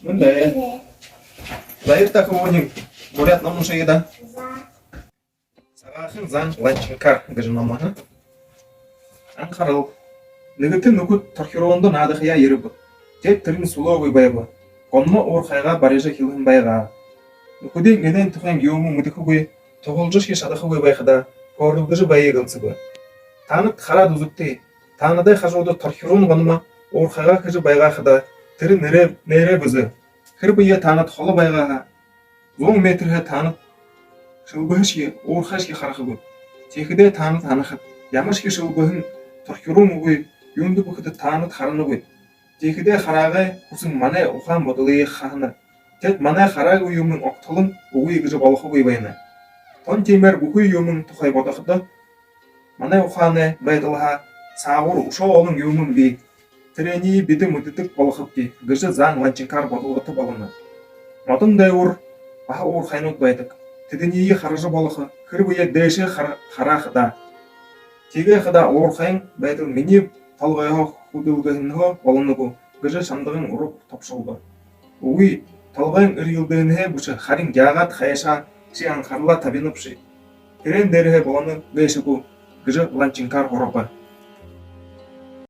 Мындай. Заир так его говорят нам уже еда. Сагахын зан ланчинкар гажнамаха. Анхарал. Легетин нукут торхирондо надахия еребут. Тет трин суловый байба. Конмо орхайга барежа хилхин байга. Нукудин генен тухайн йому мудихугуй. Тоголжош шадахугуй байхада. Кордугдыжы байегалцыгы. Танып харад узукты. Танадай хажоодо торхирон гонма орхайга кыжы байга хада. Трин нере бузы. Хырбыя танат холо байга. 100 метрээ танад шилбэшги уурхашги харахаггүй. Тэгэхдээ танад ханахад ямар шиг шилбэхэн торхируугүй юунд бүхэд танад харнаггүй. Тэгэхдээ хараагаа хүсэн манай ухаан бодлыг хаана. Тэд манай хараагүй юм огтолон үгүй гэж болохгүй байна. Тон тиймэр бүхий юм тухай бодоход манай ухааны байдлаа цаагуур ушоо олон юм би тэрэний бидэм мэддэг болоход гэж зан ланчинкар бодлоготой болно. Модон дэвэр баха уур хайнууд байдаг. Тэдний харж болох хэрэг үе дээшээ хараахда. Тэгэхэд уур хайн байдал миний толгойгоо хөдөлгөнөө болонгүй гэж сандгын ураг товшуулдаг. Үгүй толгойн өргөлдөнөө бүч харин яагаад хайшаа чи анхаарлаа тавинавши. Тэрэн дээрээ болоно гээшгүй гэж ланчинкар хороо.